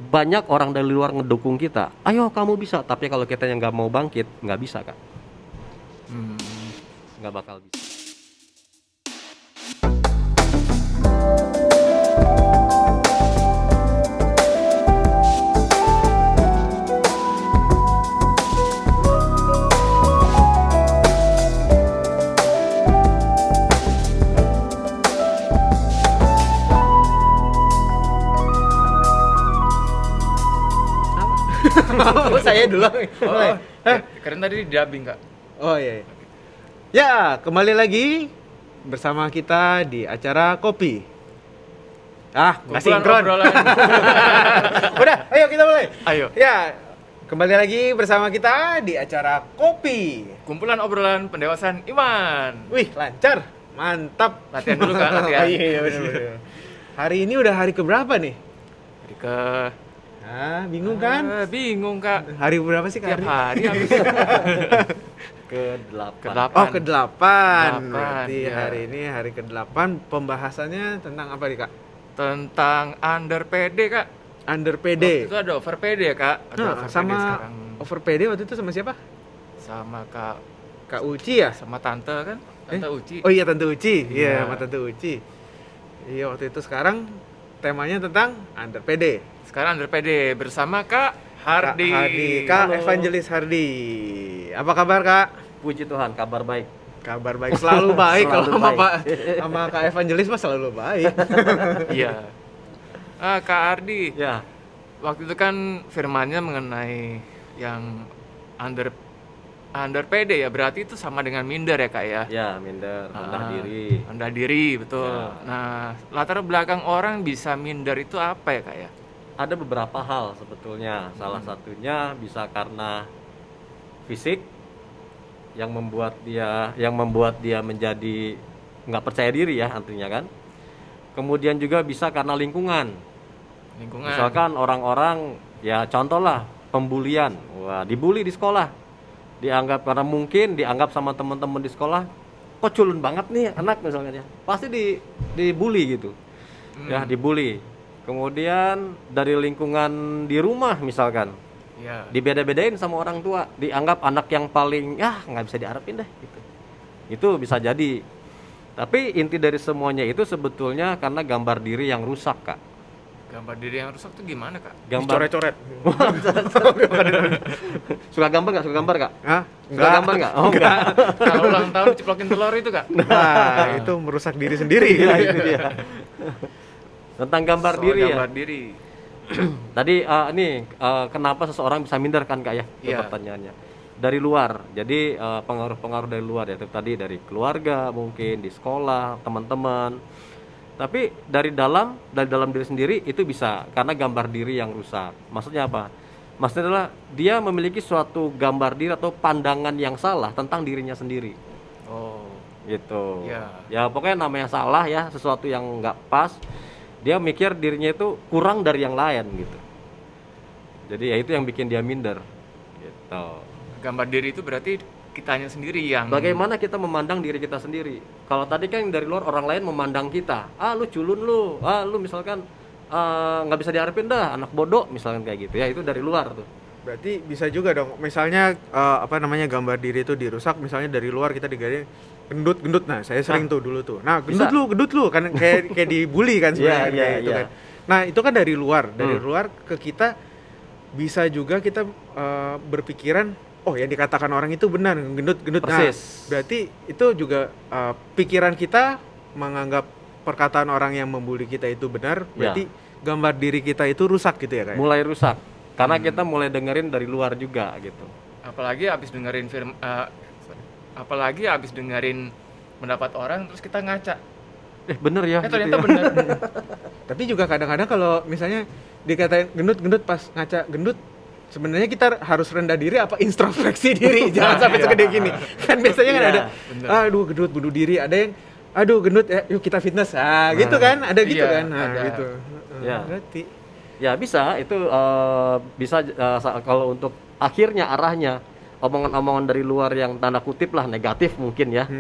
banyak orang dari luar ngedukung kita, ayo kamu bisa, tapi kalau kita yang nggak mau bangkit, nggak bisa Kak, Hmm. nggak bakal bisa. Oh, saya dulu. Mulai. Keren tadi di dubbing Kak. Oh iya. Ya, kembali lagi bersama kita di acara kopi. Nggak Kumpulan sinkron. obrolan. Udah, ayo kita mulai. Ayo. Ya, kembali lagi bersama kita di acara kopi. Kumpulan obrolan pendewasaan iman. Wih, lancar, mantap. Latihan dulu Kak, latihan. Iya, benar. Hari ini udah hari keberapa nih? Hari ke Bingung kan? bingung Kak. Hari berapa sih Kak? Tiap hari habis. Ke-8. Ke-8. Oh, ke-8. Ke-8, Berarti ya. hari ini hari ke-8. Pembahasannya tentang apa nih, Kak? Tentang under PD Kak. Under Waktu PD. itu ada over PD ya Kak. Ada Nah, over PD sama sekarang. over PD waktu itu sama siapa? Sama Kak, Kak Uci ya? sama Tante kan? Tante Uci. Oh iya, Tante Uci. Iya. Iya, sama Tante Uci. Iya, waktu itu. Sekarang temanya tentang under PD. Sekarang under PD bersama Kak Hardi. Kak Halo. Evangelis Hardi. Apa kabar, Kak? Puji Tuhan, kabar baik. Kabar baik, selalu baik. Kalau Selalu sama baik. Pak sama Kak Evangelis mah selalu baik. Iya. Kak Hardi, Ya, waktu itu kan firmannya mengenai yang under PD ya, berarti itu sama dengan minder ya Kak ya? ya minder, rendah Ah, diri. Rendah diri, betul. Ya. Nah, latar belakang orang bisa minder itu apa ya Kak ya? Ada beberapa hal sebetulnya. Salah satunya bisa karena fisik yang membuat dia menjadi nggak percaya diri ya artinya kan. Kemudian juga bisa karena lingkungan. Lingkungan. Misalkan orang-orang ya contoh lah pembulian. Wah, dibully di sekolah. Dianggap sama teman-teman di sekolah, kok culun banget nih anak misalnya. Pasti dibully gitu. Ya, dibully. Kemudian dari lingkungan di rumah misalkan, Iya. dibeda-bedain sama orang tua, dianggap anak yang paling nggak bisa diharapin deh gitu. Itu bisa jadi. Tapi inti dari semuanya itu sebetulnya karena gambar diri yang rusak, Kak. Gambar diri yang rusak tuh gimana Kak? Gambar Coret-coret. suka gambar nggak? Suka gambar nggak? Hah? Suka gambar nggak? Oh enggak. Kalau ulang tahun diciplokin telur itu Kak? Nah, itu merusak diri sendiri. Iya, itu dia. Tentang gambar Soal diri gambar ya. diri. Tadi kenapa seseorang bisa minder kan Kak ya? Itu Iya. pertanyaannya. Dari luar. Jadi pengaruh-pengaruh dari luar ya. Itu tadi dari keluarga mungkin, di sekolah, teman-teman. Tapi dari dalam diri sendiri itu bisa karena gambar diri yang rusak. Maksudnya apa? Maksudnya adalah dia memiliki suatu gambar diri atau pandangan yang salah tentang dirinya sendiri. Oh. Gitu. Iya. Ya pokoknya namanya salah ya, sesuatu yang nggak pas. Dia mikir dirinya itu kurang dari yang lain gitu. Jadi ya itu yang bikin dia minder. Gitu. Gambar diri itu berarti kitanya sendiri yang Bagaimana kita memandang diri kita sendiri? Kalau tadi kan dari luar orang lain memandang kita, lu culun lu, lu misalkan nggak bisa diharapin dah, anak bodoh misalkan kayak gitu ya, itu dari luar tuh. Berarti bisa juga dong. Misalnya gambar diri itu dirusak, misalnya dari luar kita digaris gendut. Nah, saya sering tuh dulu tuh. Nah, Bisa. gendut lu kan kayak dibully kan sebenarnya Iya, kayak gitu iya. kan. Nah, itu kan dari luar ke kita bisa juga kita berpikiran oh yang dikatakan orang itu benar gendut. Persis. Nah, berarti itu juga pikiran kita menganggap perkataan orang yang membuli kita itu benar, berarti gambar diri kita itu rusak gitu ya Kak? Mulai rusak karena kita mulai dengerin dari luar juga gitu. apalagi habis dengerin pendapat orang terus kita ngaca. Bener ya. Ternyata gitu ya. benar. Tapi juga kadang-kadang kalau misalnya dikatain gendut pas ngaca gendut, sebenarnya kita harus rendah diri apa introspeksi diri, jangan sampai segede gini. Kan biasanya kan Iya, ada bener. aduh gendut bunuh diri, ada yang aduh gendut yuk kita fitness. Gitu kan, ada gitu Iya, kan. Nah, ada. gitu. Ya. Berarti Ya bisa, itu bisa kalau untuk akhirnya arahnya omongan-omongan dari luar yang tanda kutip lah negatif mungkin ya.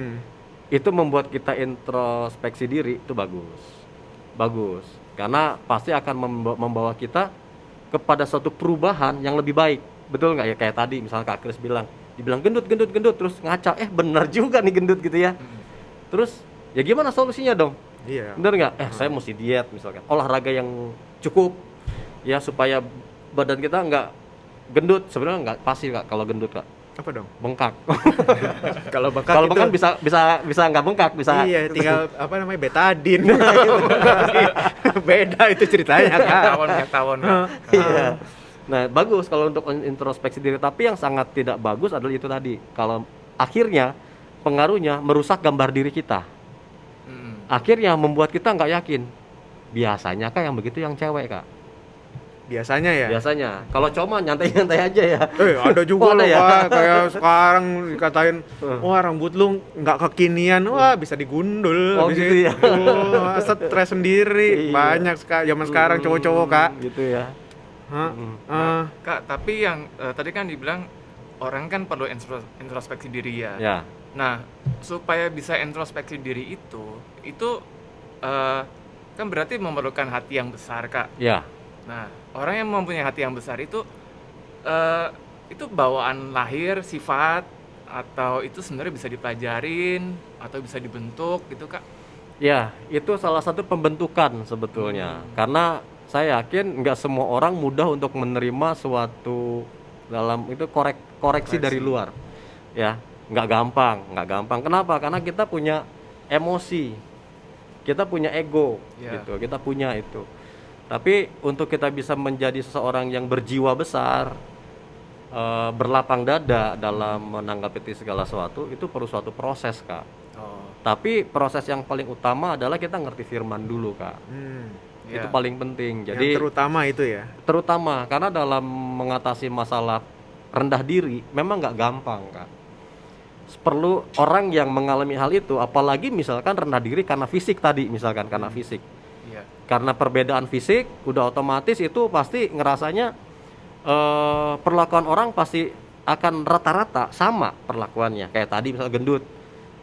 Itu membuat kita introspeksi diri itu bagus. Karena pasti akan membawa kita kepada suatu perubahan yang lebih baik. Betul nggak ya, kayak tadi misalnya Kak Kris dibilang gendut terus ngaca, benar juga nih gendut gitu ya. Terus ya gimana solusinya dong? Iya. Bener nggak? Saya mesti diet misalkan, olahraga yang cukup ya supaya badan kita nggak gendut. Sebenarnya nggak pasti Kak kalau gendut Kak, Apa dong? bengkak. Kalau bengkak Kalau itu bengkak bisa nggak bengkak, bisa. iya, tinggal apa namanya betadin. Beda itu ceritanya kan. Tawon. Iya. Nah, bagus kalau untuk introspeksi diri, tapi yang sangat tidak bagus adalah itu tadi. Kalau akhirnya pengaruhnya merusak gambar diri kita. Akhirnya membuat kita nggak yakin. Biasanya Kak yang begitu yang cewek Kak. Biasanya ya. Biasanya. Kalau cowok mah nyantai-nyantai aja ya. Ada juga Oh, loh ada ya? Pak, kayak sekarang dikatain, wah rambut lu nggak kekinian, wah bisa digundul. Oh, habis gitu ya? itu. Stres sendiri. Iya. Banyak sekali zaman sekarang cowok-cowok Kak. Gitu ya. Hah? Kak, tapi yang tadi kan dibilang orang kan perlu introspeksi diri ya. Ya. Nah, supaya bisa introspeksi diri itu kan berarti memerlukan hati yang besar, Kak. Ya. Nah, orang yang mempunyai hati yang besar itu bawaan lahir, sifat, atau itu sebenarnya bisa dipelajarin atau bisa dibentuk gitu, Kak? Ya, itu salah satu pembentukan sebetulnya. Karena saya yakin nggak semua orang mudah untuk menerima suatu dalam itu koreksi dari luar. Ya, nggak gampang. Kenapa? Karena kita punya emosi, kita punya ego, gitu. Kita punya itu. Tapi untuk kita bisa menjadi seseorang yang berjiwa besar, berlapang dada dalam menanggapi segala sesuatu, itu perlu suatu proses, Kak. Tapi proses yang paling utama adalah kita ngerti firman dulu, Kak. Itu paling penting. Jadi yang terutama itu ya. Terutama karena dalam mengatasi masalah rendah diri memang nggak gampang, Kak. Perlu orang yang mengalami hal itu, apalagi misalkan rendah diri karena fisik tadi, misalkan karena fisik. Karena perbedaan fisik, udah otomatis itu pasti ngerasanya perlakuan orang pasti akan rata-rata sama perlakuannya. Kayak tadi misalnya gendut.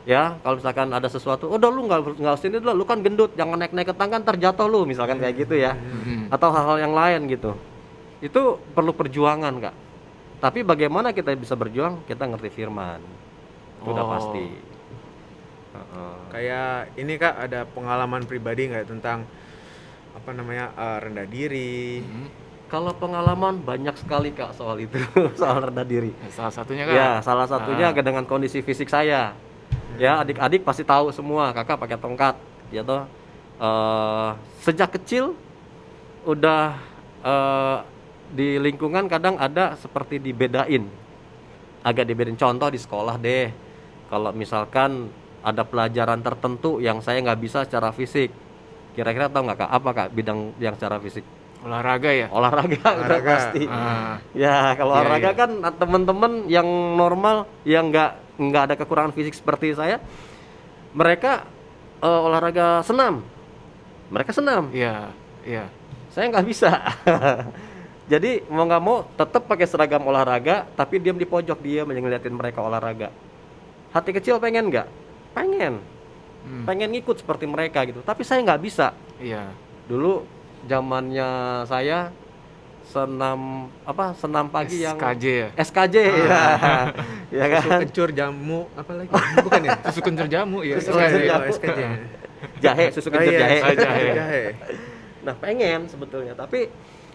Ya, kalau misalkan ada sesuatu, udah lu nggak sini dulu, lu kan gendut, jangan naik-naik ke tangga ntar jatuh lu, misalkan kayak gitu ya. Atau hal-hal yang lain gitu. Itu perlu perjuangan, Kak. Tapi bagaimana kita bisa berjuang? Kita ngerti firman. Itu udah pasti. Kayak ini Kak, ada pengalaman pribadi nggak tentang apa namanya rendah diri? Kalau pengalaman banyak sekali Kak soal itu, soal rendah diri. Salah satunya, Kak? Ya, salah satunya dengan kondisi fisik saya. Ya, adik-adik pasti tahu semua, kakak pakai tongkat, ya toh. Sejak kecil udah di lingkungan kadang ada seperti dibedain. Agak dibedain, contoh di sekolah deh. Kalau misalkan ada pelajaran tertentu yang saya nggak bisa secara fisik. Kira-kira tahu nggak Kak, apa Kak bidang yang secara fisik? Olahraga ya? Olahraga. Udah pasti. Ya, kalau olahraga kan teman-teman yang normal yang nggak ada kekurangan fisik seperti saya, mereka olahraga senam. Mereka senam. Iya. Saya nggak bisa. Jadi mau nggak mau tetap pakai seragam olahraga, tapi diam di pojok, dia ngeliatin mereka olahraga. Hati kecil pengen nggak? Pengen ngikut seperti mereka gitu. Tapi saya nggak bisa. Iya. Dulu zamannya saya senam pagi yang SKJ ya? SKJ ya kan. Susu kencur jamu apa lagi? Bukan ya? Susu kencur jamu ya. Susu kencur jamu. SKJ. Jahe, susu kencur jahe. Jahe. Nah, pengen sebetulnya, tapi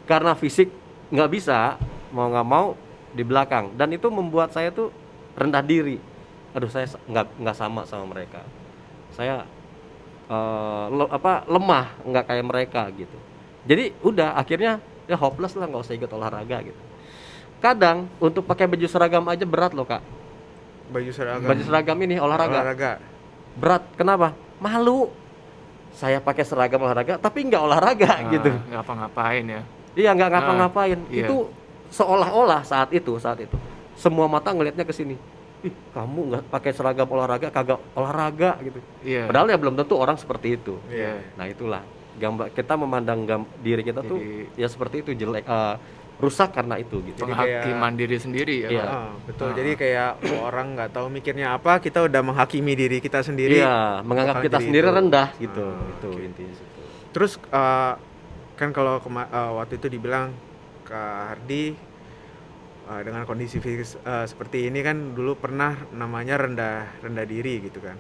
karena fisik nggak bisa, mau nggak mau di belakang, dan itu membuat saya tuh rendah diri. Aduh, saya nggak sama mereka. Saya lemah, nggak kayak mereka gitu. Jadi udah akhirnya ya hopeless lah, nggak usah ikut olahraga gitu. Kadang untuk pakai baju seragam aja berat loh Kak. Baju seragam ini olahraga. Berat, kenapa? Malu. Saya pakai seragam olahraga tapi nggak olahraga gitu. Nggak apa-ngapain ya. Iya, nggak ngapa-ngapain. Iya. Itu seolah-olah saat itu semua mata ngelihatnya ke sini. Ih, kamu nggak pakai seragam olahraga, kagak olahraga gitu. Iya. Padahal ya belum tentu orang seperti itu. Iya. Nah, itulah gambar kita memandang diri kita tuh ya seperti itu, jelek, rusak karena itu gitu. Penghakiman diri sendiri ya. Iya. Betul. Jadi kayak orang nggak tahu mikirnya apa, kita udah menghakimi diri kita sendiri. Iya, menganggap kita diri sendiri itu rendah gitu. Itu oke. intinya situ. Terus kan kalau waktu itu dibilang Kak Hardi dengan kondisi seperti ini kan dulu pernah namanya rendah diri gitu kan.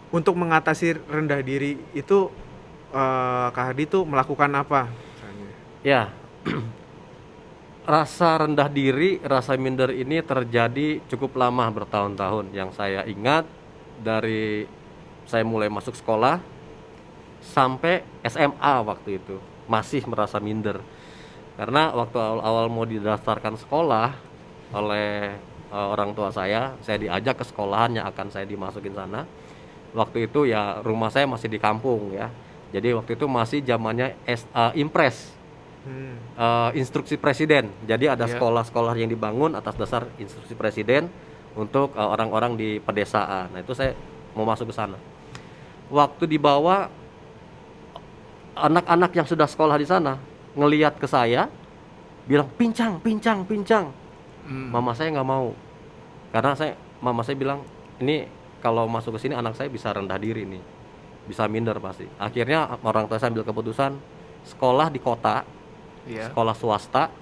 Untuk mengatasi rendah diri itu Kak Hardi tuh melakukan apa misalnya? Ya, rasa rendah diri, rasa minder ini terjadi cukup lama, bertahun-tahun. Yang saya ingat dari saya mulai masuk sekolah sampai SMA waktu itu masih merasa minder. Karena waktu awal-awal mau didaftarkan sekolah oleh orang tua saya diajak ke sekolahan yang akan saya dimasukin sana. Waktu itu ya rumah saya masih di kampung ya. Jadi waktu itu masih zamannya Impres. Instruksi presiden. Jadi ada Iya. sekolah-sekolah yang dibangun atas dasar instruksi presiden untuk orang-orang di pedesaan. Nah, itu saya mau masuk ke sana. Waktu dibawa, anak-anak yang sudah sekolah di sana ngelihat ke saya bilang pincang. Mama saya nggak mau. Karena mama saya bilang, ini kalau masuk ke sini anak saya bisa rendah diri nih. Bisa minder pasti. Akhirnya orang tua saya ambil keputusan sekolah di kota. Iya. Sekolah swasta,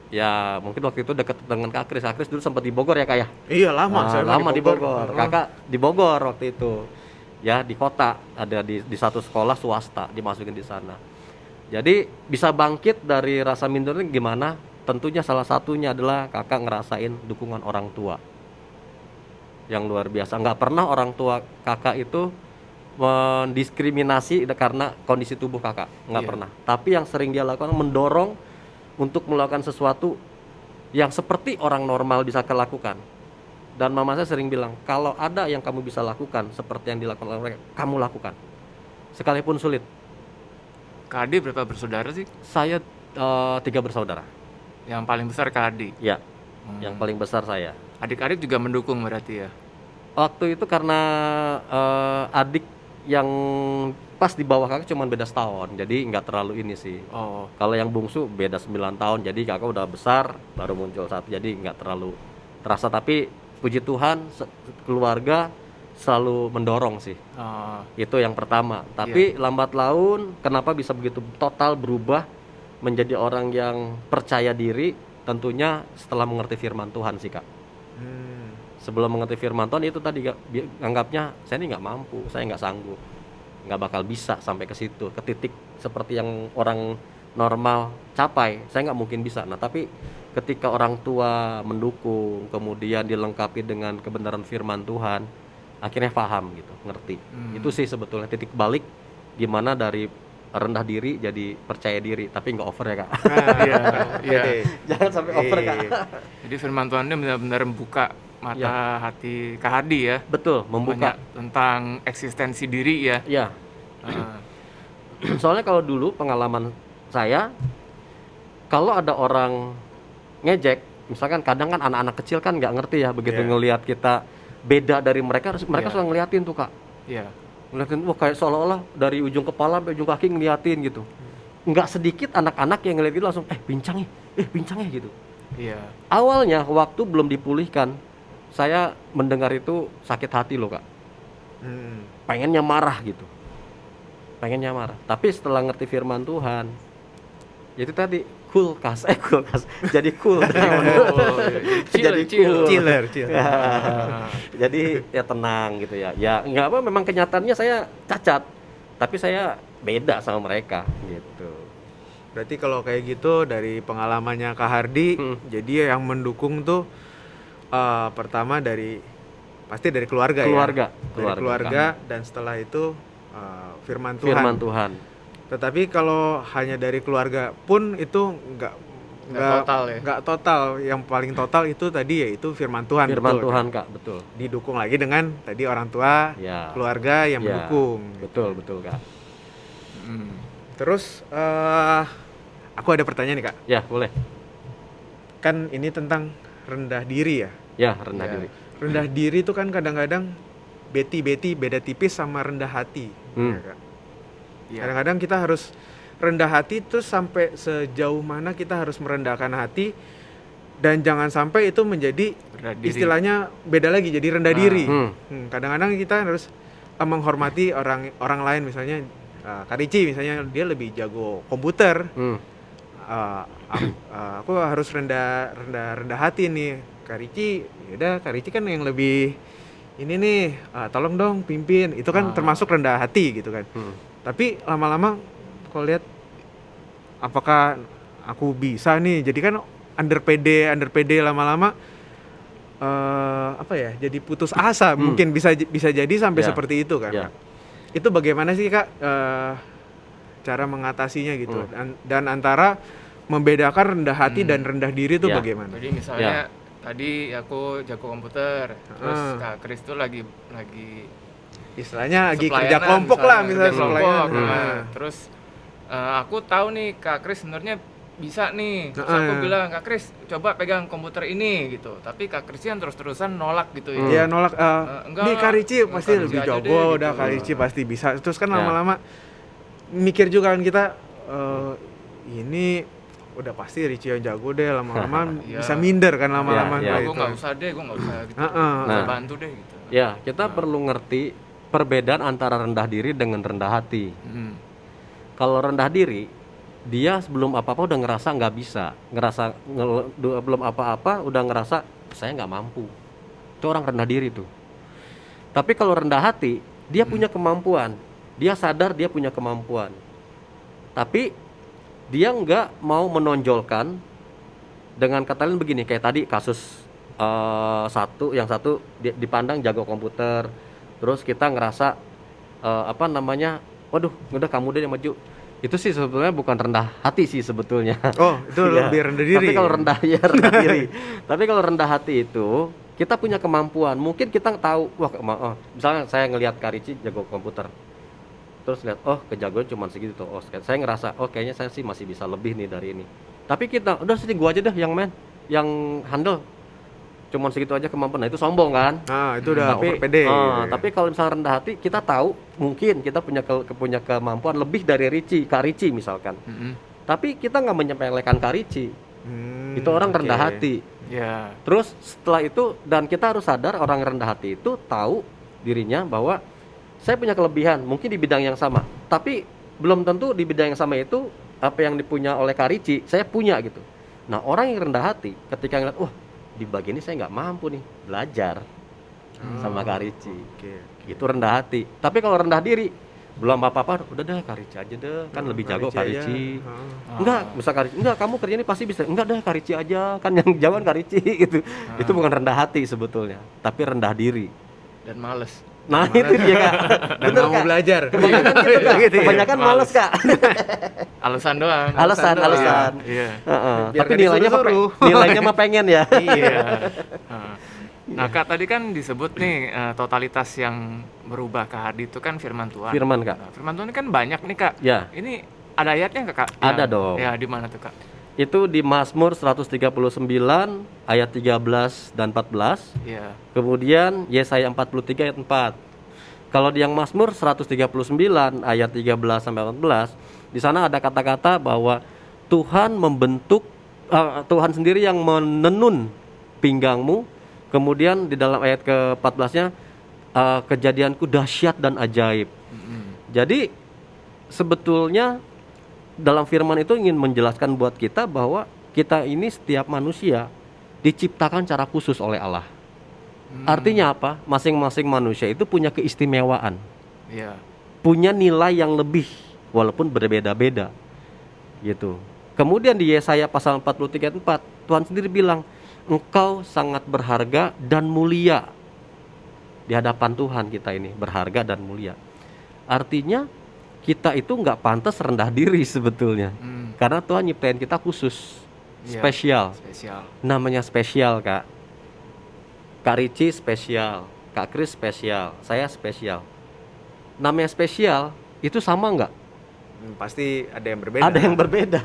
ya mungkin waktu itu dekat dengan Kak Kris. Kak Kris dulu sempat di Bogor ya Kak ya? Iya lama, saya Lama di Bogor. Oh. Kakak di Bogor waktu itu. Ya di kota, ada di satu sekolah swasta, dimasukin di sana. Jadi bisa bangkit dari rasa mindernya gimana? Tentunya salah satunya adalah kakak ngerasain dukungan orang tua yang luar biasa. Nggak pernah orang tua kakak itu mendiskriminasi karena kondisi tubuh kakak, nggak Iya. pernah. Tapi yang sering dia lakukan mendorong untuk melakukan sesuatu yang seperti orang normal bisa lakukan. Dan mama saya sering bilang, kalau ada yang kamu bisa lakukan seperti yang dilakukan oleh mereka, kamu lakukan, sekalipun sulit. Kak Adi berapa bersaudara sih? Saya 3 bersaudara, Yang paling besar Kak Adi. ya, yang paling besar saya. Adik-adik juga mendukung berarti ya? Waktu itu karena adik yang pas di bawah kakak cuma beda setahun, jadi nggak terlalu ini sih. Oh, Kalau yang bungsu beda 9 tahun, jadi kakak udah besar baru muncul satu, jadi nggak terlalu terasa. Tapi puji Tuhan keluarga selalu mendorong sih. Itu yang pertama. Tapi lambat laun kenapa bisa begitu total berubah menjadi orang yang percaya diri? Tentunya setelah mengerti firman Tuhan sih Kak. Sebelum mengerti firman Tuhan itu tadi anggapnya saya ini nggak mampu, saya nggak sanggup, nggak bakal bisa sampai ke situ, ke titik seperti yang orang normal capai. Saya nggak mungkin bisa. Nah tapi ketika orang tua mendukung, kemudian dilengkapi dengan kebenaran firman Tuhan, akhirnya paham gitu, ngerti. Itu sih sebetulnya titik balik gimana dari rendah diri jadi percaya diri, tapi nggak over ya Kak. iya, iya. Jangan sampai over Kak. Jadi firman Tuhan ini benar-benar membuka mata hati Kak Hadi ya. Betul, membuka. Banyak tentang eksistensi diri ya. Ya, Ah, soalnya kalau dulu pengalaman saya, kalau ada orang ngejek, misalkan kadang kan anak-anak kecil kan nggak ngerti ya, begitu Iya. ngelihat kita beda dari mereka, mereka Iya. suka ngeliatin tuh Kak. Iya. Ngeliatin, wah kayak seolah-olah dari ujung kepala sampai ujung kaki ngeliatin gitu. Nggak sedikit anak-anak yang ngeliat itu langsung, pincang ya gitu. Iya. Awalnya waktu belum dipulihkan, saya mendengar itu sakit hati loh Kak. Pengennya marah gitu. Tapi setelah ngerti firman Tuhan, itu tadi kulkas jadi cool. Oh, iya. Jadi Chill. cool. Chiller. Ah, Jadi ya tenang gitu ya. Ya nggak apa, memang kenyataannya saya cacat, tapi saya beda sama mereka gitu. Berarti kalau kayak gitu dari pengalamannya Kak Hardi, jadi yang mendukung tuh pertama pasti dari keluarga, Keluarga, ya. Dari keluarga. keluarga dan setelah itu firman Tuhan. Tetapi kalau hanya dari keluarga pun itu nggak total ya? nggak total. Yang paling total itu tadi yaitu firman Tuhan. Firman betul, Tuhan kan? Kak, betul. Didukung lagi dengan tadi orang tua, Ya. keluarga yang Ya, mendukung. Betul Kak. Terus aku ada pertanyaan nih Kak. Ya boleh. Kan ini tentang rendah diri ya. Ya rendah Ya. diri. Rendah diri itu kan kadang-kadang beti beda tipis sama rendah hati. Ya, Kak? Iya. Kadang-kadang kita harus rendah hati terus sampai sejauh mana kita harus merendahkan hati, dan jangan sampai itu menjadi Rendah diri. istilahnya beda lagi jadi rendah diri. Hmm. Kadang-kadang kita harus menghormati orang lain, misalnya Kak Ricci misalnya dia lebih jago komputer. aku harus rendah hati nih. Kak Ricci, yaudah Kak Ricci kan yang lebih ini nih, tolong dong pimpin. Itu kan termasuk rendah hati gitu kan. Tapi lama-lama kalau lihat apakah aku bisa nih, jadi kan under PD lama-lama apa ya, jadi putus asa. Mungkin bisa jadi sampai seperti itu kan. Itu bagaimana sih Kak cara mengatasinya gitu, dan antara membedakan rendah hati dan rendah diri itu bagaimana? Jadi misalnya tadi aku jago komputer, terus Kak Kris tuh lagi istilahnya lagi kerja kelompok lah misalnya kelompok. Terus aku tahu nih Kak Kris sebenarnya bisa nih. Terus aku bilang, Kak Kris coba pegang komputer ini gitu. Tapi Kak Kris yang terus-terusan nolak gitu ya. Iya nolak. Nih Kak Ricci pasti Kak lebih Ricci aja jago, deh, udah gitu. Kak Ricci pasti bisa. Terus kan lama-lama mikir juga kan kita, ini udah pasti Ricci yang jago deh, lama-lama bisa minder kan lama-lama. Gue nggak usah deh, gue nggak usah gitu. Nggak bantu deh gitu. Ya, kita perlu ngerti perbedaan antara rendah diri dengan rendah hati. Kalau rendah diri, dia sebelum apa-apa udah ngerasa nggak bisa, belum apa-apa udah ngerasa saya nggak mampu. Itu orang rendah diri tuh. Tapi kalau rendah hati, dia punya kemampuan, dia sadar dia punya kemampuan, tapi dia nggak mau menonjolkan. Dengan kata lain begini, kayak tadi kasus yang satu dipandang jago komputer, terus kita ngerasa waduh udah kamu deh yang maju. Itu sih sebetulnya bukan rendah hati sih sebetulnya. Oh, itu lebih rendah diri. Tapi kalau rendah diri. Tapi kalau rendah hati itu kita punya kemampuan. Mungkin kita tahu, misalnya saya ngelihat Kak Ricci jago komputer. Terus lihat, kejagoan cuma segitu tuh. Saya ngerasa, kayaknya saya sih masih bisa lebih nih dari ini. Tapi kita udah sih gua aja dah yang handle. Cuma segitu aja kemampuan. Nah, itu sombong kan? Itu udah over pede. Tapi kalau misalnya rendah hati, kita tahu mungkin kita punya kemampuan lebih dari Kak Ricci misalkan. Tapi kita nggak menyepelekan Kak Ricci. Itu orang rendah hati. Terus setelah itu, dan kita harus sadar orang rendah hati itu tahu dirinya bahwa saya punya kelebihan mungkin di bidang yang sama. Tapi belum tentu di bidang yang sama itu apa yang dipunya oleh Kak Ricci saya punya gitu. Nah, orang yang rendah hati ketika ngeliat, di bagian ini saya nggak mampu nih, belajar sama Kak Ricci. Itu rendah hati. Tapi kalau rendah diri, belum apa-apa, udah deh Kak Ricci aja deh, kan lebih jago Kak Ricci. Enggak, misal Kak Ricci, enggak, kamu kerja ini pasti bisa. Enggak deh Kak Ricci aja, kan yang jago Kak Ricci gitu. Itu bukan rendah hati sebetulnya, tapi rendah diri dan males. Nah, itu dia Kak. Dan nggak mau belajar. Kebanyakan gitu, Kak. Kebanyakan males Kak. Alasan doang. Alasan. Iya. Tapi nilainya mah pengen ya. Iya. Nah Kak, tadi kan disebut nih totalitas yang berubah Kak Hardi itu kan firman Tuhan. Firman Kak. Nah, firman Tuhan ini kan banyak nih Kak. Ya. Ini ada ayatnya nggak Kak? Ada dong. Ya, di mana tuh Kak? Itu di Mazmur 139 ayat 13 dan 14. Iya. Kemudian Yesaya 43 ayat 4. Kalau di yang Mazmur 139 ayat 13 sampai 14, di sana ada kata-kata bahwa Tuhan Tuhan sendiri yang menenun pinggangmu. Kemudian di dalam ayat ke-14-nya kejadianku dahsyat dan ajaib. Jadi sebetulnya dalam firman itu ingin menjelaskan buat kita bahwa kita ini setiap manusia diciptakan secara khusus oleh Allah. Artinya apa? Masing-masing manusia itu punya keistimewaan. Iya. Punya nilai yang lebih walaupun berbeda-beda. Gitu. Kemudian di Yesaya pasal 43 ayat 4, Tuhan sendiri bilang, "Engkau sangat berharga dan mulia." Di hadapan Tuhan kita ini berharga dan mulia. Artinya kita itu nggak pantas rendah diri sebetulnya. Karena Tuhan nyiptain kita khusus, spesial. Namanya spesial Kak. Kak Ricci spesial, Kak Kris spesial, saya spesial. Namanya spesial itu sama nggak? Pasti ada yang berbeda. Ada yang berbeda.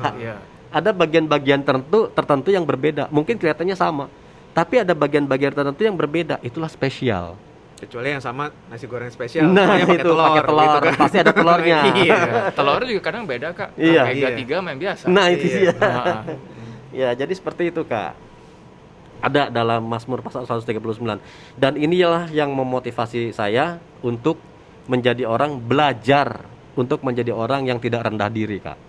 Ada bagian-bagian tertentu yang berbeda. Mungkin kelihatannya sama, tapi ada bagian-bagian tertentu yang berbeda. Itulah spesial. Kecuali yang sama nasi goreng spesial. Nah, pakai telur gitu kan. Pasti ada telurnya. Telurnya juga kadang beda Kak. Iya. Mega 3 sama yang biasa. Nah, itu dia. Ya, jadi seperti itu Kak. Ada dalam Mazmur pasal 139. Dan inilah yang memotivasi saya untuk menjadi orang belajar, untuk menjadi orang yang tidak rendah diri Kak.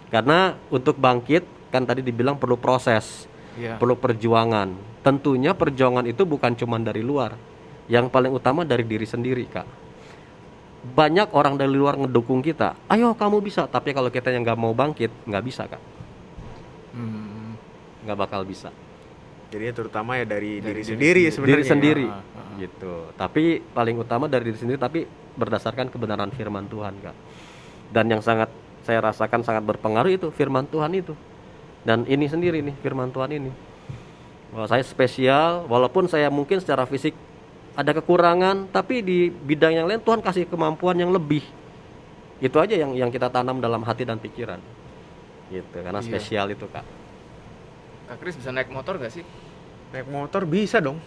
Karena untuk bangkit kan tadi dibilang perlu proses, Iya. perlu perjuangan. Tentunya perjuangan itu bukan cuma dari luar. Yang paling utama dari diri sendiri, Kak. Banyak orang dari luar ngedukung kita, ayo kamu bisa. Tapi kalau kita yang nggak mau bangkit, nggak bisa, Kak. Hmm. Nggak bakal bisa. Jadi terutama ya dari Dari diri diri sendiri sendiri. sebenarnya. Diri sendiri, Ah, ah, ah. gitu. Tapi paling utama dari diri sendiri, tapi berdasarkan kebenaran firman Tuhan, Kak. Dan yang sangat saya rasakan sangat berpengaruh itu firman Tuhan itu. Dan ini sendiri nih firman Tuhan ini. Bahwa saya spesial, walaupun saya mungkin secara fisik ada kekurangan, tapi di bidang yang lain Tuhan kasih kemampuan yang lebih. Itu aja yang kita tanam dalam hati dan pikiran. Gitu, karena Iya. spesial itu, Kak. Kak Kris bisa naik motor gak sih? Naik motor bisa dong.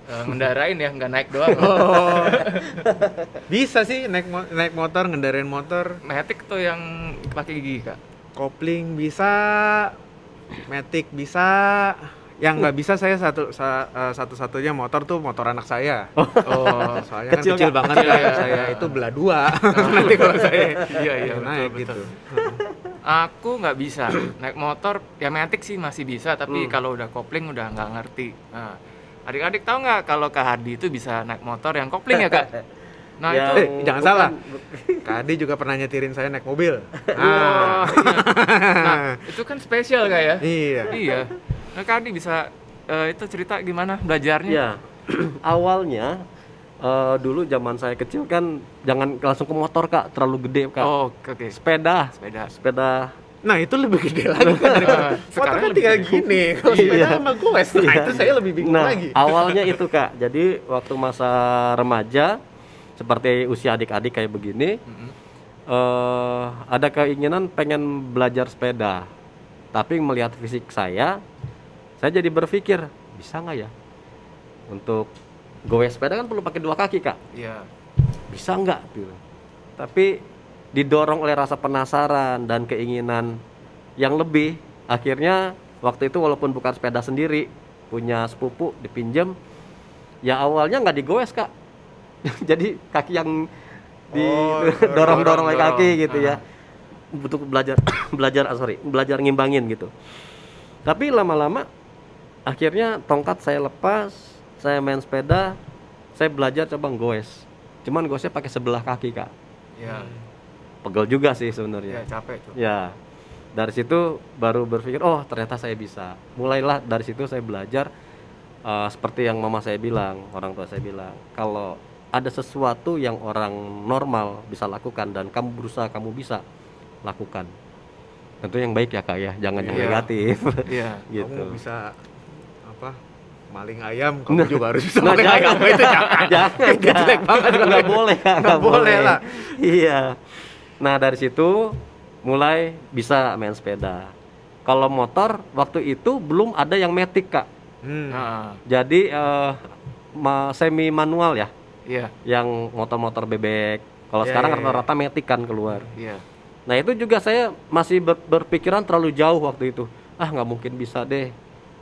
Ngendarain ya, nggak naik doang. Oh. Bisa sih naik motor, ngendarain motor, Matic tuh yang pakai gigi, Kak. kopling bisa, matic bisa. Yang nggak bisa saya satu-satunya motor tuh motor anak saya. Oh. Soalnya Kecil, kan kecil Kak. banget Kecil, kan ya. saya itu belah dua. Nanti kalau saya Iya, iya, naik betul, gitu. Aku nggak bisa naik motor, ya Matic sih masih bisa, tapi kalau udah kopling udah nggak ngerti. Nah, adik-adik tahu nggak kalau Kak Hadi itu bisa naik motor yang kopling ya, Kak? Nah Yang itu, jangan bukan- salah. Kak Adi juga pernah nyetirin saya naik mobil. wah, iya. Nah itu kan spesial Kak ya? Iya. Iya. Nah Kak Hadi bisa itu cerita gimana belajarnya? Ya, awalnya dulu zaman saya kecil kan jangan langsung ke motor, Kak, terlalu gede, Kak. Oh, oke. Sepeda, Sepeda. sepeda. Nah itu lebih gede lagi kan daripada motor Sekarang kan lebih tinggal gede. gini. Kalau sepeda Iya. sama gue, nah itu saya lebih bingung Nah, lagi. awalnya itu, Kak. Jadi waktu masa remaja, seperti usia adik-adik kayak begini, Mm-mm. ada keinginan pengen belajar sepeda. Tapi melihat fisik saya jadi berpikir, bisa nggak ya? Untuk goes sepeda kan perlu pakai dua kaki, Kak. Iya. Bisa nggak gitu. Tapi didorong oleh rasa penasaran dan keinginan yang lebih, akhirnya waktu itu walaupun bukan sepeda sendiri, punya sepupu dipinjam, ya awalnya nggak digoes, Kak. Jadi kaki yang Oh, dorong-dorong oleh dorong. kaki gitu ya, Ah. untuk belajar belajar ngimbangin gitu. Tapi lama-lama akhirnya tongkat saya lepas, saya main sepeda, saya belajar coba goes. Cuman goesnya pakai sebelah kaki, Kak. Iya. Pegel juga sih Iya, sebenarnya. capek tuh. Ya, dari situ baru berpikir, oh ternyata saya bisa. Mulailah dari situ saya belajar, seperti yang mama saya bilang, orang tua saya bilang, kalau ada sesuatu yang orang normal bisa lakukan dan kamu berusaha kamu bisa lakukan. Tentu yang baik ya, Kak ya, jangan yang Iya. negatif. Iya. Gitu. Kamu bisa apa? Maling ayam, kamu juga harus bisa Nah, maling ayam. jangan. Itu jangan. Jangan, Itu jelek banget kalau nggak itu. boleh, Kak, Nggak boleh lah. Iya. Nah dari situ mulai bisa main sepeda. Kalau motor waktu itu belum ada yang matic, Kak. Nah, Jadi semi manual ya, iya. yang motor-motor bebek. Kalau Iya, sekarang iya, iya. rata-rata matic kan keluar. Iya. Nah itu juga saya masih berpikiran terlalu jauh waktu itu. Ah nggak mungkin bisa deh.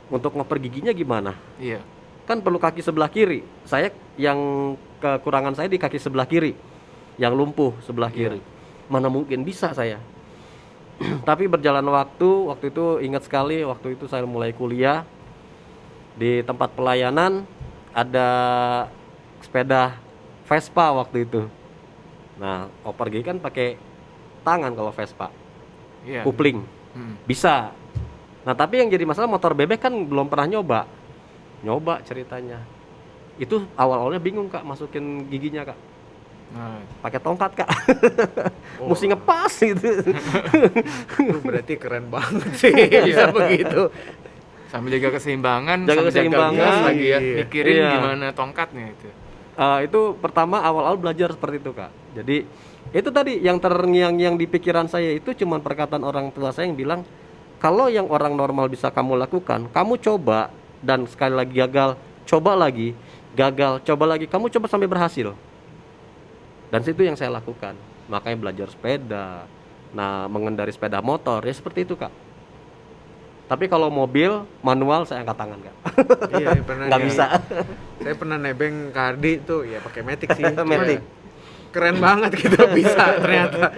Untuk ngoper giginya gimana? Iya. Kan perlu kaki sebelah kiri. Saya yang kekurangan saya di kaki sebelah kiri, yang lumpuh sebelah kiri. Mana mungkin bisa saya. Tapi berjalan waktu itu ingat sekali, waktu itu saya mulai kuliah di tempat pelayanan ada sepeda Vespa waktu itu. Nah, oper gigi kan pakai tangan kalau Vespa, Iya. kupling Hmm. bisa. Nah tapi yang jadi masalah motor bebek kan belum pernah nyoba ceritanya. Itu awal-awalnya bingung, Kak, masukin giginya, Kak, Nah, pakai tongkat, Kak. Oh. Mesti ngepas gitu. Itu berarti keren banget sih bisa begitu. sambil jaga keseimbangan, Jaga sambil keseimbangan. gas lagi ya, Iya. mikirin Iya. gimana tongkatnya itu. Itu pertama awal-awal belajar seperti itu, Kak. Jadi itu tadi yang terngiang-ngiang di pikiran saya itu cuman perkataan orang tua saya yang bilang, kalau yang orang normal bisa kamu lakukan, kamu coba, dan sekali lagi gagal, coba lagi, gagal, coba lagi, kamu coba sampai berhasil. Dan situ yang saya lakukan. Makanya belajar sepeda. Nah, mengendari sepeda motor ya seperti itu, Kak. Tapi kalau mobil manual saya angkat tangan, Kak. Iya, pernah Nggak nih. bisa. Saya pernah nebeng Kak Ardi tuh ya pakai matic sih. Matic. keren banget gitu bisa ternyata.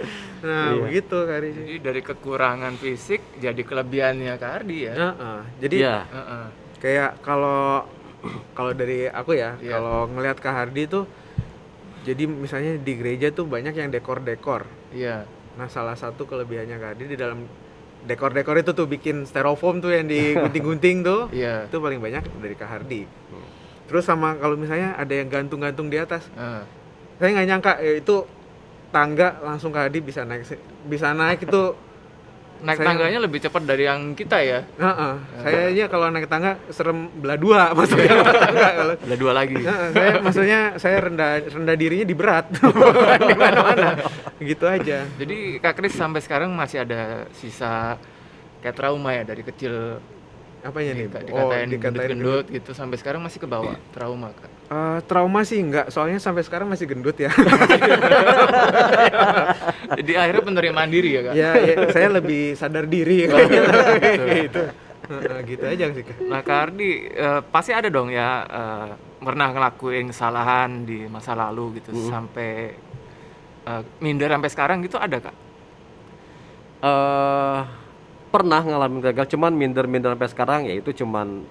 Nah, Iya. begitu Kak Ardi. Jadi dari kekurangan fisik jadi kelebihannya Kak Ardi ya. Heeh. Jadi Iya. Heeh. kayak kalau kalau dari aku ya, Iya. kalau ngelihat Kak Hardi tuh jadi misalnya di gereja tuh banyak yang dekor-dekor. Iya. Nah, salah satu kelebihannya Kak Hardi di dalam dekor-dekor itu tuh bikin styrofoam tuh yang digunting-gunting tuh. Iya. Itu paling banyak dari Kak Hardi. Terus sama kalau misalnya ada yang gantung-gantung di atas. Heeh. Saya nggak nyangka itu tangga langsung Kak Hardi bisa naik itu. Naik Saya- tangganya lebih cepat dari yang kita ya. Heeh. Sayanya kalau naik tangga serem belah dua maksudnya tangga kalau. Ada 2 lagi. Saya rendah dirinya di berat di mana-mana gitu aja. Jadi Kak Kris sampai sekarang masih ada sisa kayak trauma ya dari kecil Apanya nih? dikatain dikatain gendut gitu sampai sekarang masih kebawa trauma Kak. trauma sih enggak, soalnya sampai sekarang masih gendut ya. Jadi akhirnya penerimaan diri ya Kak. Ya, saya lebih sadar diri gitu. Gitu aja sih Kak. Nah Kak Ardi pasti ada dong ya pernah ngelakuin kesalahan di masa lalu gitu sampai minder sampai sekarang gitu ada Kak? Pernah ngalamin gagal, cuman minder sampai sekarang ya itu cuman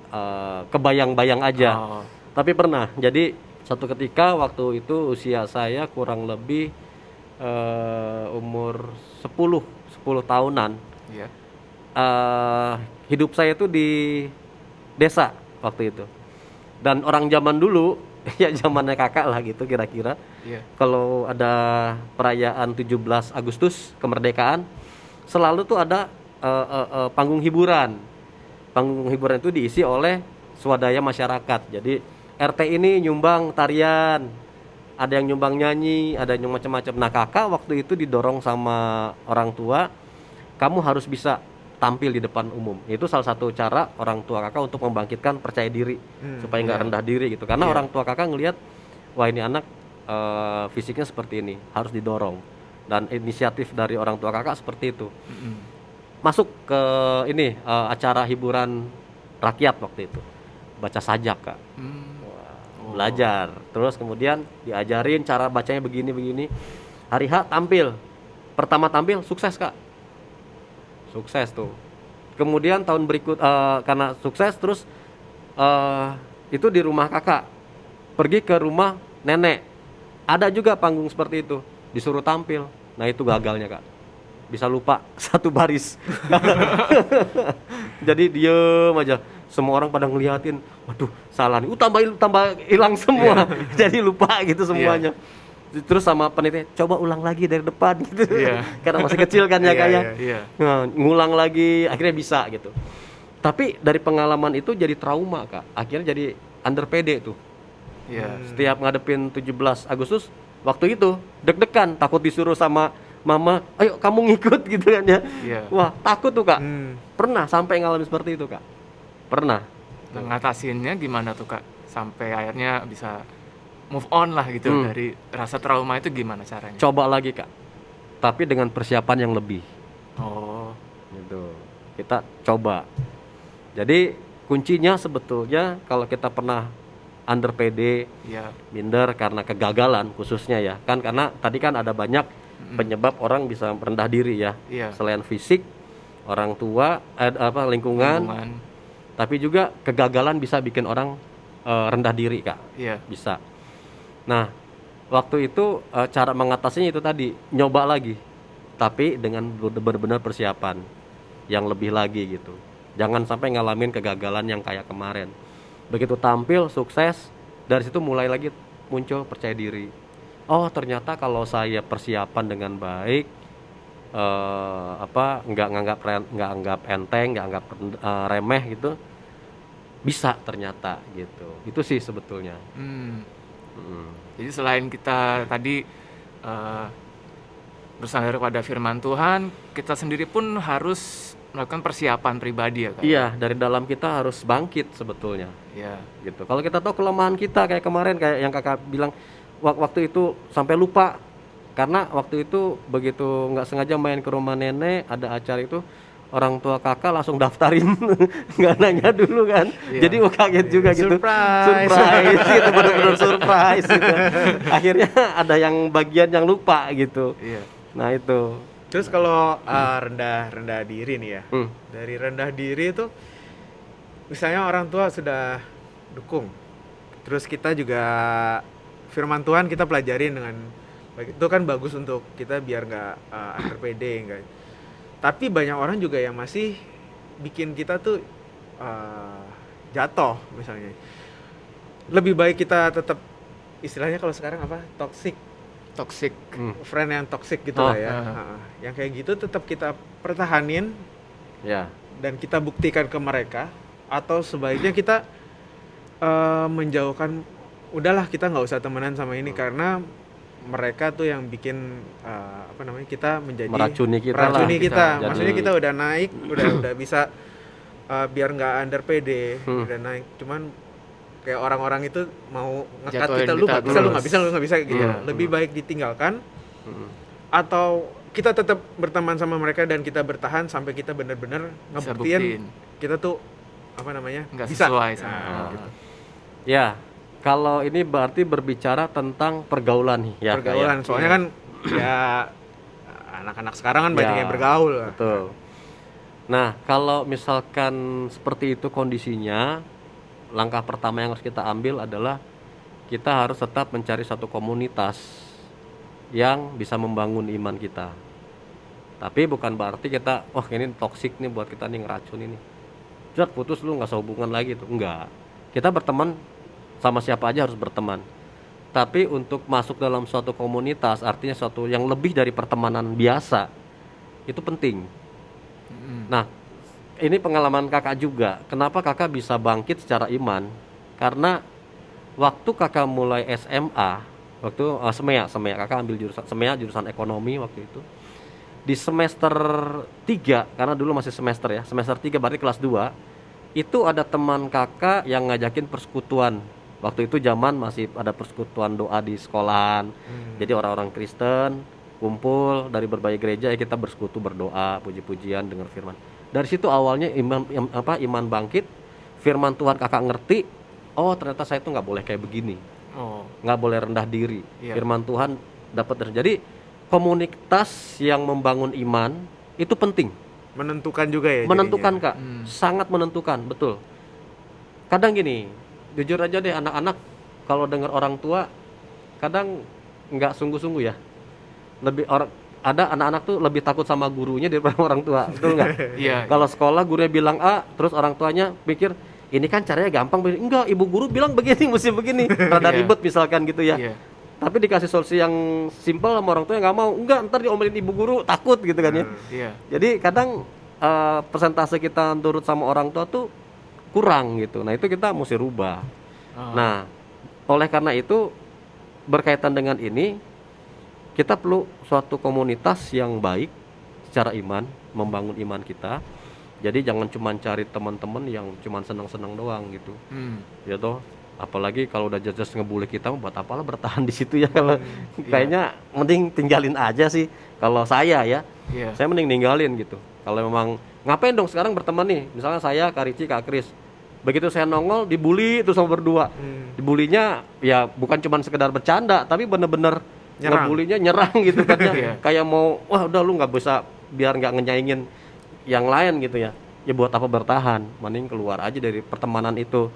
kebayang-bayang aja. Oh, Tapi pernah. Jadi satu ketika waktu itu usia saya kurang lebih umur 10 tahunan. iya. Hidup saya itu di desa waktu itu. Dan orang zaman dulu ya zamannya kakak lah gitu kira-kira. Iya. Kalau ada perayaan 17 Agustus kemerdekaan selalu tuh ada panggung hiburan. Panggung hiburan itu diisi oleh swadaya masyarakat. Jadi RT ini nyumbang tarian, ada yang nyumbang nyanyi, ada yang macam-macam. Nah kakak waktu itu didorong sama orang tua, kamu harus bisa tampil di depan umum. Itu salah satu cara orang tua kakak untuk membangkitkan percaya diri supaya nggak iya. rendah diri gitu. Karena Iya. orang tua kakak ngelihat, wah ini anak fisiknya seperti ini, harus didorong. Dan inisiatif dari orang tua kakak seperti itu. Mm-mm. Masuk ke ini acara hiburan rakyat waktu itu, baca sajak kak. Oh. Belajar, terus kemudian diajarin cara bacanya begini. Hari H tampil, pertama tampil sukses kak, sukses tuh. Kemudian tahun berikut karena sukses terus itu di rumah kakak, pergi ke rumah nenek, ada juga panggung seperti itu, disuruh tampil. Nah itu gagalnya kak, bisa lupa satu baris. Jadi diem aja, semua orang pada ngeliatin, waduh salah nih, tambah hilang semua. Jadi lupa gitu semuanya. Terus sama panitia, coba ulang lagi dari depan gitu. Iya. Karena masih kecil kan ya Iya, kayak. Iya. Nah, ngulang lagi, akhirnya bisa gitu. Tapi dari pengalaman itu jadi trauma kak, akhirnya jadi under PD tuh. Iya. Setiap ngadepin 17 Agustus, waktu itu deg-degan, takut disuruh sama mama, ayo kamu ngikut gitu kan ya. Iya. Wah takut tuh kak, Hmm. pernah sampai ngalamin seperti itu kak, pernah. Nah, ngatasinnya gimana tuh Kak? Sampai akhirnya bisa move on lah gitu dari rasa trauma itu gimana caranya? Coba lagi kak, tapi dengan persiapan yang lebih Oh, gitu. Kita coba. Jadi kuncinya sebetulnya kalau kita pernah under PD, iya. minder karena kegagalan khususnya ya kan, karena tadi kan ada banyak penyebab orang bisa rendah diri ya. Iya. Selain fisik, orang tua, lingkungan, Lingkungan. tapi juga kegagalan bisa bikin orang rendah diri kak, Iya. bisa. Nah waktu itu cara mengatasinya itu tadi, nyoba lagi, tapi dengan benar-benar persiapan yang lebih lagi gitu. Jangan sampai ngalamin kegagalan yang kayak kemarin. Begitu tampil sukses, dari situ mulai lagi muncul percaya diri. Oh ternyata kalau saya persiapan dengan baik, nggak anggap enteng, nggak anggap remeh gitu, bisa ternyata gitu. Itu sih sebetulnya. Hmm. Mm. Jadi selain kita tadi bersandar pada firman Tuhan, kita sendiri pun harus melakukan persiapan pribadi ya Kak? Iya, dari dalam kita harus bangkit sebetulnya Iya. gitu. Kalau kita tahu kelemahan kita kayak kemarin, kayak yang kakak bilang, waktu itu sampai lupa karena waktu itu begitu nggak sengaja main ke rumah nenek, ada acara itu, orang tua kakak langsung daftarin, nggak nanya dulu kan. Iya. Jadi kaget juga gitu. Surprise. Surprise gitu, benar-benar surprise gitu. Akhirnya ada yang bagian yang lupa gitu. Iya. Nah itu. Terus kalau rendah diri nih ya, Hmm. dari rendah diri itu, misalnya orang tua sudah dukung, terus kita juga firman Tuhan kita pelajarin dengan baik, itu kan bagus untuk kita biar nggak under pede, enggak. Tapi banyak orang juga yang masih bikin kita tuh jatuh misalnya. Lebih baik kita tetap, istilahnya kalau sekarang apa, toxic Toxic. friend yang toxic gitu Oh, lah ya. Yang kayak gitu tetap kita pertahanin Ya. dan kita buktikan ke mereka, atau sebaiknya kita menjauhkan, udahlah kita nggak usah temenan sama ini karena mereka tuh yang bikin kita menjadi Meracuni kita meracuni lah. kita. Jadi- Maksudnya kita udah naik, udah bisa biar nggak under PD, udah naik, cuman kayak orang-orang itu mau ngekat Jatuhin kita, lu kita nggak bisa, lu terus. nggak bisa, lu nggak bisa gitu. Iya. Lebih baik ditinggalkan, Mm. atau kita tetap berteman sama mereka dan kita bertahan sampai kita benar-benar Bisa ngebuktiin buktiin. kita tuh Nggak bisa. sesuai Nah, sama. gitu. Ya, kalau ini berarti berbicara tentang pergaulan nih ya. Kak, ya? Pergaulan, soalnya kan ya anak-anak sekarang kan banyak Ya, yang bergaul lah. Betul. Nah, kalau misalkan seperti itu kondisinya, langkah pertama yang harus kita ambil adalah kita harus tetap mencari satu komunitas yang bisa membangun iman kita. Tapi bukan berarti kita, wah ini toksik nih buat kita nih, ngeracun ini. Jat, putus lu nggak usah hubungan lagi tuh. Enggak. Kita berteman sama siapa aja harus berteman. Tapi untuk masuk dalam suatu komunitas, artinya suatu yang lebih dari pertemanan biasa, itu penting. Nah, ini pengalaman kakak juga. Kenapa kakak bisa bangkit secara iman? Karena waktu kakak mulai SMA, waktu SMEA, kakak ambil jurusan SMEA, jurusan ekonomi waktu itu. Di semester 3, karena dulu masih semester ya, semester 3 berarti kelas 2, itu ada teman kakak yang ngajakin persekutuan. Waktu itu zaman masih ada persekutuan doa di sekolahan. Jadi orang-orang Kristen kumpul dari berbagai gereja, ya kita bersekutu, berdoa, puji-pujian, dengar firman. Dari situ awalnya iman bangkit, firman Tuhan kakak ngerti, oh ternyata saya tuh nggak boleh kayak begini, Oh, nggak boleh rendah diri. Iya. Firman Tuhan dapat terjadi. Komunitas yang membangun iman itu penting, Menentukan juga ya. menentukan jadinya. kak, sangat menentukan, betul. Kadang gini, jujur aja deh, anak-anak kalau dengar orang tua kadang nggak sungguh-sungguh ya. Ada anak-anak tuh lebih takut sama gurunya daripada orang tua, betul nggak? iya. Kalau sekolah gurunya bilang A, terus orang tuanya pikir ini kan caranya gampang, enggak, ibu guru bilang begini, mesti begini, rada Iya. ribet misalkan gitu ya. Iya. Tapi dikasih solusi yang simpel sama orang tua yang nggak mau, enggak, ntar diomelin ibu guru, takut gitu kan ya. Iya. Jadi kadang persentase kita turut sama orang tua tuh kurang gitu. Nah itu kita mesti rubah. Oh. Nah oleh karena itu berkaitan dengan ini, kita perlu suatu komunitas yang baik secara iman, membangun iman kita. Jadi jangan cuma cari teman-teman yang cuma senang-senang doang gitu, ya toh. Apalagi kalau udah jelas ngebully kita, buat apalah bertahan di situ ya. Kalau kayaknya mending tinggalin aja sih. Kalau saya ya, Iya. saya mending ninggalin gitu. Kalau memang ngapain dong sekarang berteman nih, misalnya saya, Kak Rici, Kak Kris, begitu saya nongol dibully itu sama berdua. Dibulinya ya bukan cuma sekedar bercanda, tapi bener-bener Nyerang. ngebulinya nyerang gitu kan ya. Iya. Kayak mau, wah udah lu nggak bisa, biar nggak ngenyaingin yang lain gitu ya. Ya buat apa bertahan, mending keluar aja dari pertemanan itu.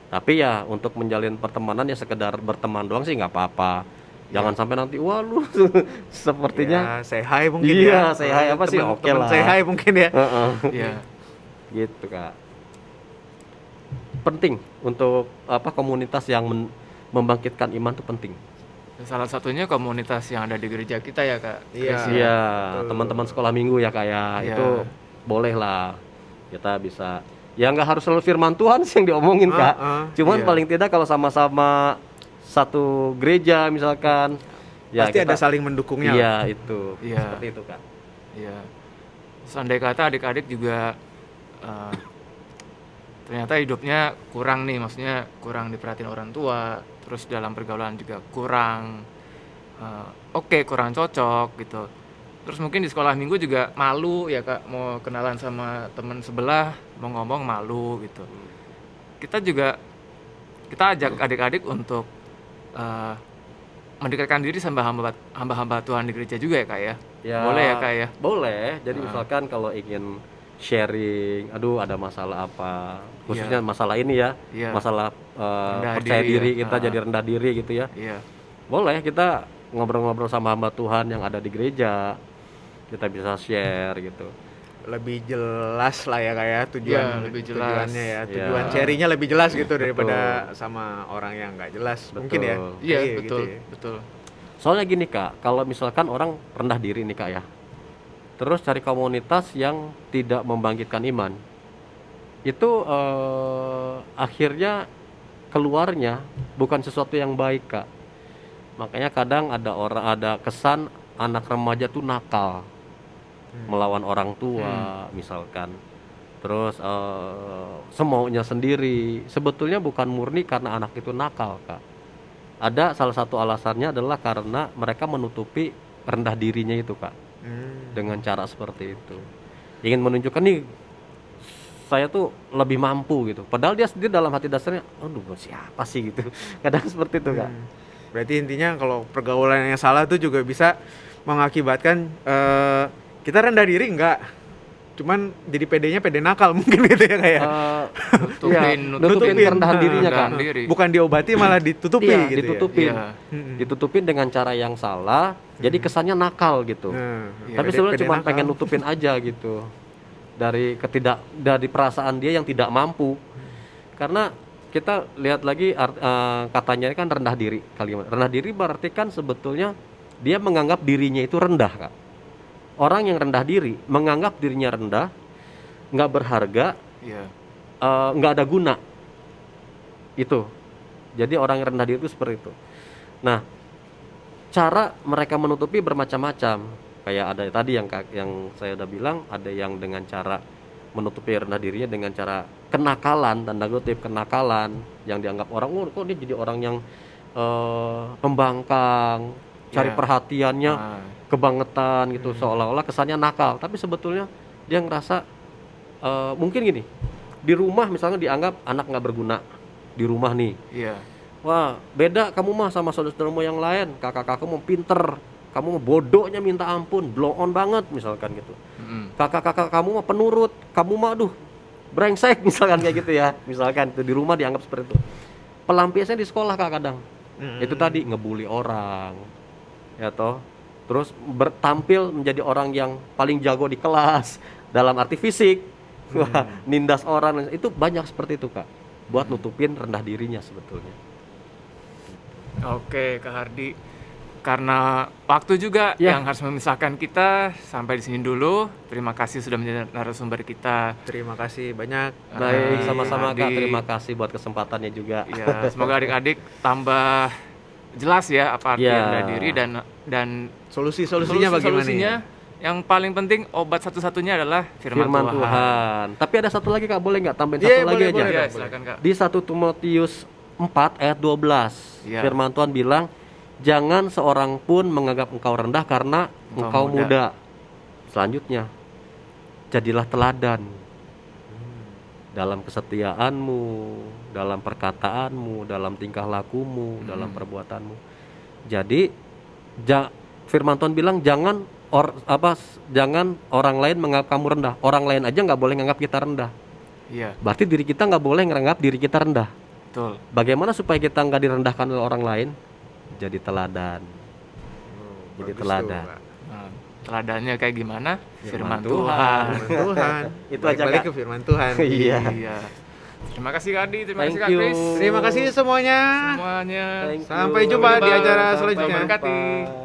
Tapi ya untuk menjalin pertemanan ya sekedar berteman doang sih nggak apa-apa. Jangan sampai nanti wah lu sepertinya Ya, say hi mungkin Iya, ya. say hi apa sih, Temen- oke temen lah. say hi mungkin ya. Heeh. Iya. Gitu kak. Penting untuk komunitas yang membangkitkan iman tuh penting. Salah satunya komunitas yang ada di gereja kita ya kak. Iya. Chris, ya. Iya, betul. teman-teman sekolah minggu ya kayak Iya. itu boleh lah kita bisa. Ya nggak harus selalu firman Tuhan sih yang diomongin kak. Cuman Iya. paling tidak kalau sama-sama satu gereja misalkan, ya Pasti ada kita, saling mendukungnya lah. iya itu, Iya. seperti itu kak. Iya. Seandai kata adik-adik juga ternyata hidupnya kurang nih, maksudnya kurang diperhatiin orang tua, terus dalam pergaulan juga kurang, kurang cocok gitu. Terus mungkin di sekolah minggu juga malu ya Kak, mau kenalan sama teman sebelah, mau ngomong malu gitu. Kita ajak adik-adik untuk mendekatkan diri sama hamba-hamba Tuhan di gereja juga ya Kak ya. Boleh ya Kak ya. Boleh. Jadi misalkan kalau ingin sharing, aduh ada masalah apa, khususnya masalah ini ya, Iya. masalah Rendah percaya diri diri ya. kita jadi rendah diri gitu ya. Iya. Boleh kita ngobrol-ngobrol sama hamba Tuhan yang ada di gereja, kita bisa share gitu. Lebih jelas lah ya kayak Iya, lebih jelas. tujuannya ya, Iya. tujuan sharingnya lebih jelas gitu daripada sama orang yang nggak jelas mungkin ya. Betul. Iya, Iya, betul, gitu ya. betul. Soalnya gini Kak, kalau misalkan orang rendah diri nih Kak ya, terus cari komunitas yang tidak membangkitkan iman, itu akhirnya keluarnya bukan sesuatu yang baik Kak. Makanya kadang ada kesan anak remaja tuh nakal, melawan orang tua misalkan, terus semaunya sendiri. Sebetulnya bukan murni karena anak itu nakal Kak. Ada salah satu alasannya adalah karena mereka menutupi rendah dirinya itu Kak, dengan cara seperti itu. Ingin menunjukkan nih saya tuh lebih mampu gitu. Padahal dia sendiri dalam hati dasarnya, aduh siapa sih gitu. Kadang seperti itu Kak. Berarti intinya kalau pergaulan yang salah tuh juga bisa mengakibatkan kita rendah diri enggak, cuman jadi PD-nya PD nakal mungkin gitu ya kayak. Nutupin kerendahan dirinya Kak. Rendahan diri. Bukan diobati malah ditutupi Iya, gitu ditutupin. Iya. Ditutupin dengan cara yang salah, jadi kesannya nakal gitu. ya. Tapi sebenarnya cuma pengen nutupin aja gitu. Dari perasaan dia yang tidak mampu. Karena kita lihat lagi katanya kan rendah diri, kalimat rendah diri berarti kan sebetulnya dia menganggap dirinya itu rendah Kak. Orang yang rendah diri menganggap dirinya rendah, nggak berharga, Iya. nggak ada guna. Itu jadi orang yang rendah diri itu seperti itu. Nah, cara mereka menutupi bermacam-macam. Kayak ada tadi yang saya udah bilang, ada yang dengan cara menutupi rendah dirinya dengan cara kenakalan, tanda kutip kenakalan, yang dianggap orang, oh kok dia jadi orang yang pembangkang, cari Iya. perhatiannya Nah, kebangetan gitu, seolah-olah kesannya nakal. Tapi sebetulnya dia ngerasa mungkin gini, di rumah misalnya dianggap anak nggak berguna di rumah nih. iya. Wah, beda kamu mah sama saudara-saudaramu yang lain. Kakak-kakakmu pinter, kamu mah bodohnya minta ampun, blow on banget misalkan gitu. Kakak-kakak kamu mah penurut, kamu mah aduh brengsek misalkan kayak gitu ya. Misalkan itu di rumah dianggap seperti itu. Pelampiasnya di sekolah Kak kadang. Itu tadi ngebully orang. Ya toh. Terus bertampil menjadi orang yang paling jago di kelas dalam arti fisik. Wah, nindas orang itu banyak seperti itu Kak. Buat nutupin rendah dirinya sebetulnya. Oke, Kak Hardi. Karena waktu juga Ya. yang harus memisahkan kita, sampai di sini dulu. Terima kasih sudah menjadi narasumber kita. Terima kasih banyak. Baik, sama-sama Kak. Hardi. Terima kasih buat kesempatannya juga. Ya, semoga adik-adik tambah jelas ya apa arti Ya. rendah diri dan Solusinya bagaimana? solusinya yang paling penting obat satu-satunya adalah firman, Firman Tuhan. Tuhan. Tapi ada satu lagi Kak, boleh nggak tambahin Iya, satu lagi boleh, aja? boleh. Ya, silakan Kak. Di 1 Timotius 4 ayat 12. Iya. Firman Tuhan bilang, jangan seorang pun menganggap engkau rendah karena engkau Engkau muda. Selanjutnya, jadilah teladan dalam kesetiaanmu, dalam perkataanmu, dalam tingkah lakumu, dalam perbuatanmu. Jadi Firman Tuhan bilang jangan orang lain menganggap kamu rendah. Orang lain aja nggak boleh menganggap kita rendah. Iya, Berarti diri kita nggak boleh menganggap diri kita rendah. betul. Bagaimana supaya kita nggak direndahkan oleh orang lain? Jadi teladan. Jadi Bagus teladan. tuh, Kak. Nah, teladannya kayak gimana? Firman Firman Tuhan. Tuhan. Firman Tuhan. Itu Balik aja, balik Kak. ke firman Tuhan. Iya. Iya. Terima kasih Kak Adi, terima Thank kasih Kak you. Chris. Terima kasih semuanya. Semuanya. Thank you. Sampai jumpa di acara Sampai selanjutnya. jumpa. Berkati.